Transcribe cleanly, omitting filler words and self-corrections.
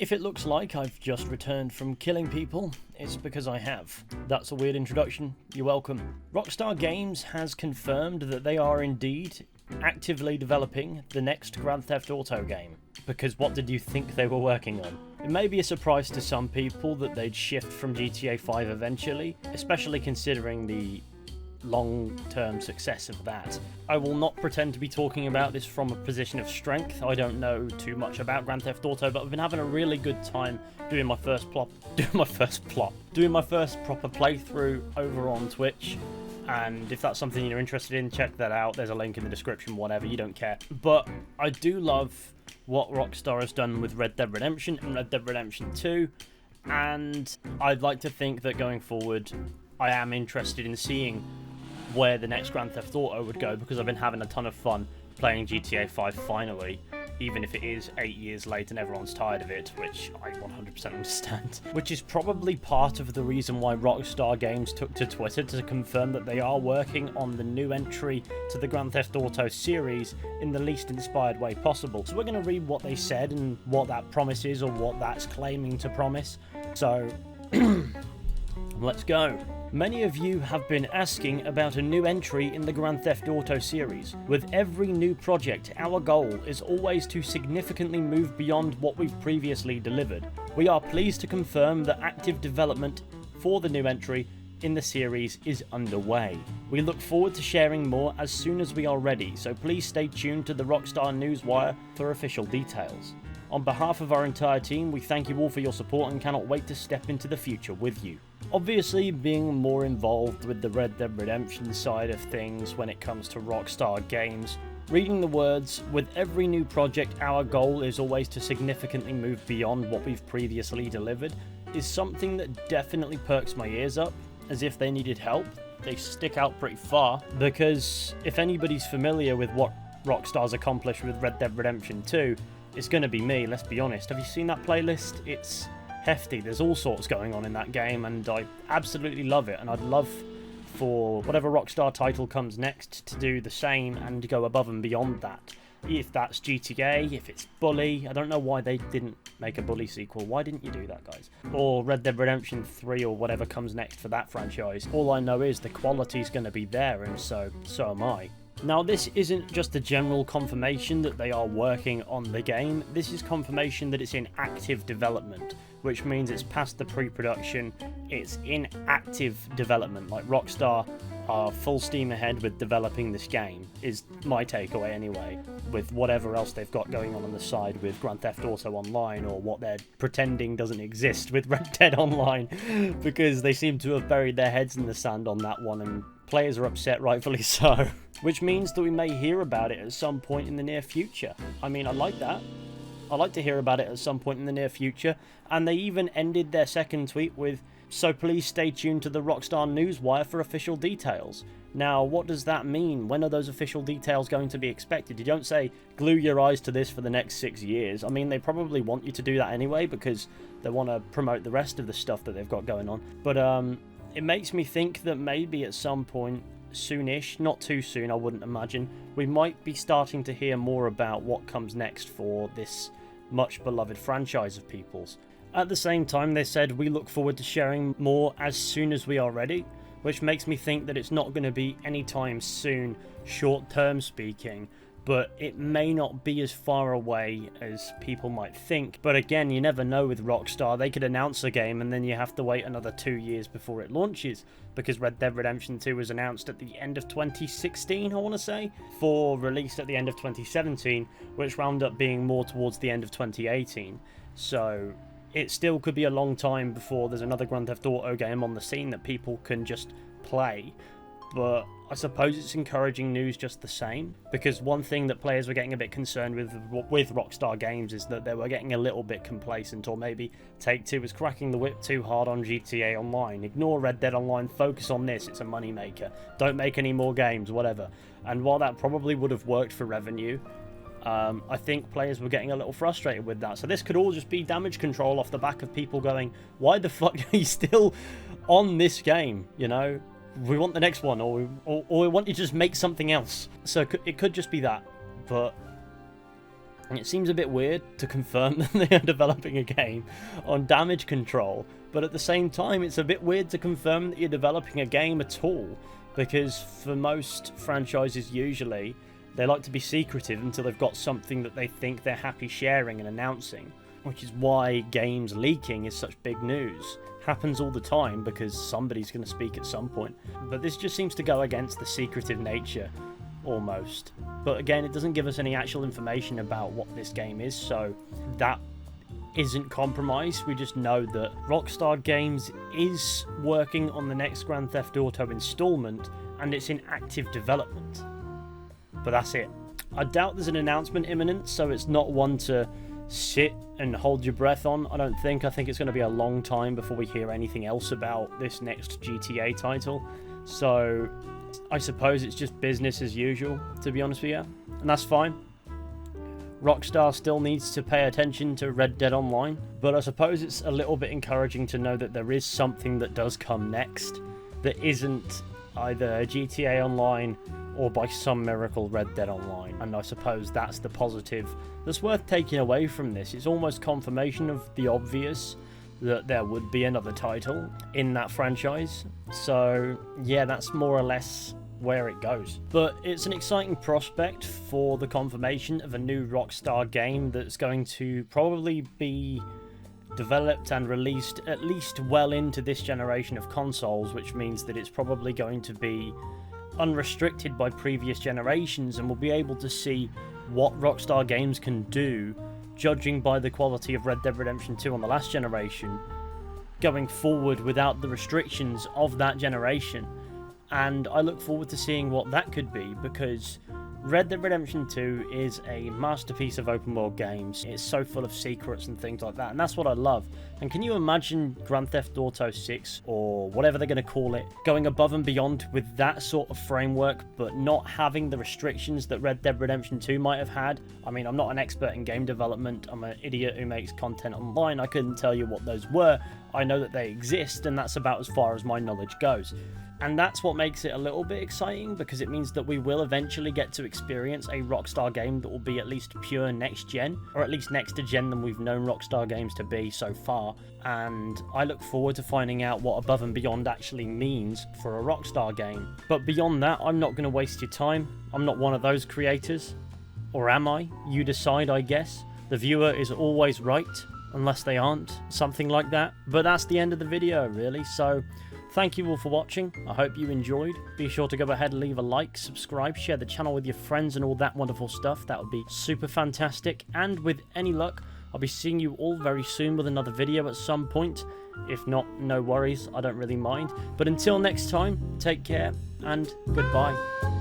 If it looks like I've just returned from killing people, it's because I have. That's a weird introduction, you're welcome. Rockstar Games has confirmed that they are indeed actively developing the next Grand Theft Auto game. Because what did you think they were working on? It may be a surprise to some people that they'd shift from GTA 5 eventually, especially considering the long-term success of that. I will not pretend to be talking about this from a position of strength. I don't know too much about Grand Theft Auto, but I've been having a really good time doing my first proper playthrough over on Twitch. And if that's something you're interested in, check that out. There's a link in the description, whatever, you don't care. But I do love what Rockstar has done with Red Dead Redemption and Red Dead Redemption 2, and I'd like to think that going forward I am interested in seeing where the next Grand Theft Auto would go, because I've been having a ton of fun playing GTA 5 finally, even if it is 8 years late and everyone's tired of it, which I 100% understand. Which is probably part of the reason why Rockstar Games took to Twitter to confirm that they are working on the new entry to the Grand Theft Auto series in the least inspired way possible. So we're going to read what they said and what that promise is, or what that's claiming to promise. So, let's go. Many of you have been asking about a new entry in the Grand Theft Auto series. With every new project, our goal is always to significantly move beyond what we've previously delivered. We are pleased to confirm that active development for the new entry in the series is underway. We look forward to sharing more as soon as we are ready, so please stay tuned to the Rockstar Newswire for official details. On behalf of our entire team, we thank you all for your support and cannot wait to step into the future with you. Obviously, being more involved with the Red Dead Redemption side of things when it comes to Rockstar Games, reading the words, with every new project our goal is always to significantly move beyond what we've previously delivered, is something that definitely perks my ears up, as if they needed help. They stick out pretty far, because if anybody's familiar with what Rockstar's accomplished with Red Dead Redemption 2, it's going to be me, let's be honest. Have you seen that playlist? It's hefty. There's all sorts going on in that game, and I absolutely love it. And I'd love for whatever Rockstar title comes next to do the same and go above and beyond that. If that's GTA, if it's Bully, I don't know why they didn't make a Bully sequel. Why didn't you do that, guys? Or Red Dead Redemption 3 or whatever comes next for that franchise. All I know is the quality's going to be there, and so am I. Now, this isn't just a general confirmation that they are working on the game, this is confirmation that it's in active development, which means it's past the pre-production, it's in active development. Like, Rockstar are full steam ahead with developing this game, is my takeaway anyway, with whatever else they've got going on the side with Grand Theft Auto Online, or what they're pretending doesn't exist with Red Dead Online, because they seem to have buried their heads in the sand on that one, and players are upset, rightfully so. Which means that we may hear about it at some point in the near future. I mean, I like that. I like to hear about it at some point in the near future. And they even ended their second tweet with, "So please stay tuned to the Rockstar Newswire for official details." Now, what does that mean? When are those official details going to be expected? You don't say, glue your eyes to this for the next 6 years. I mean, they probably want you to do that anyway, because they want to promote the rest of the stuff that they've got going on. But it makes me think that maybe at some point, soonish, not too soon I wouldn't imagine, we might be starting to hear more about what comes next for this much beloved franchise of people's. At the same time, they said we look forward to sharing more as soon as we are ready, which makes me think that it's not going to be anytime soon, short term speaking, but it may not be as far away as people might think. But again, you never know with Rockstar. They could announce a game and then you have to wait another 2 years before it launches, because Red Dead Redemption 2 was announced at the end of 2016, I want to say, for release at the end of 2017, which wound up being more towards the end of 2018. So it still could be a long time before there's another Grand Theft Auto game on the scene that people can just play. But I suppose it's encouraging news just the same, because one thing that players were getting a bit concerned with Rockstar Games is that they were getting a little bit complacent, or maybe Take-Two was cracking the whip too hard on GTA Online. Ignore Red Dead Online, focus on this, it's a moneymaker. Don't make any more games, whatever. And while that probably would have worked for revenue, I think players were getting a little frustrated with that. So this could all just be damage control off the back of people going, why the fuck are you still on this game, you know? We want the next one, or we want you to just make something else. So it could just be that, but And it seems a bit weird to confirm that they are developing a game on damage control, but at the same time it's a bit weird to confirm that you're developing a game at all, because for most franchises usually, they like to be secretive until they've got something that they think they're happy sharing and announcing, which is why games leaking is such big news. Happens all the time because somebody's going to speak at some point. But this just seems to go against the secretive nature, almost. But again, it doesn't give us any actual information about what this game is, so that isn't compromised. We just know that Rockstar Games is working on the next Grand Theft Auto installment, and it's in active development. But that's it. I doubt there's an announcement imminent, so it's not one to sit and hold your breath on, I don't think. I think it's going to be a long time before we hear anything else about this next GTA title. So I suppose it's just business as usual, to be honest with you. And that's fine. Rockstar still needs to pay attention to Red Dead Online, but I suppose it's a little bit encouraging to know that there is something that does come next that isn't either GTA Online or by some miracle Red Dead Online. And I suppose that's the positive that's worth taking away from this. It's almost confirmation of the obvious that there would be another title in that franchise. So yeah, that's more or less where it goes. But it's an exciting prospect for the confirmation of a new Rockstar game that's going to probably be developed and released at least well into this generation of consoles, which means that it's probably going to be unrestricted by previous generations, and we'll be able to see what Rockstar Games can do, judging by the quality of Red Dead Redemption 2 on the last generation, going forward without the restrictions of that generation. And I look forward to seeing what that could be, because Red Dead Redemption 2 is a masterpiece of open world games. It's so full of secrets and things like that, and that's what I love. And can you imagine Grand Theft Auto 6, or whatever they're going to call it, going above and beyond with that sort of framework, but not having the restrictions that Red Dead Redemption 2 might have had? I mean, I'm not an expert in game development. I'm an idiot who makes content online. I couldn't tell you what those were. I know that they exist, and that's about as far as my knowledge goes. And that's what makes it a little bit exciting, because it means that we will eventually get to experience a Rockstar game that will be at least pure next gen, or at least next to gen than we've known Rockstar games to be so far. And I look forward to finding out what above and beyond actually means for a Rockstar game. But beyond that, I'm not going to waste your time. I'm not one of those creators. Or am I? You decide, I guess. The viewer is always right, unless they aren't. Something like that. But that's the end of the video, really. So thank you all for watching. I hope you enjoyed. Be sure to go ahead and leave a like, subscribe, share the channel with your friends and all that wonderful stuff. That would be super fantastic. And with any luck, I'll be seeing you all very soon with another video at some point. If not, no worries. I don't really mind. But until next time, take care and goodbye.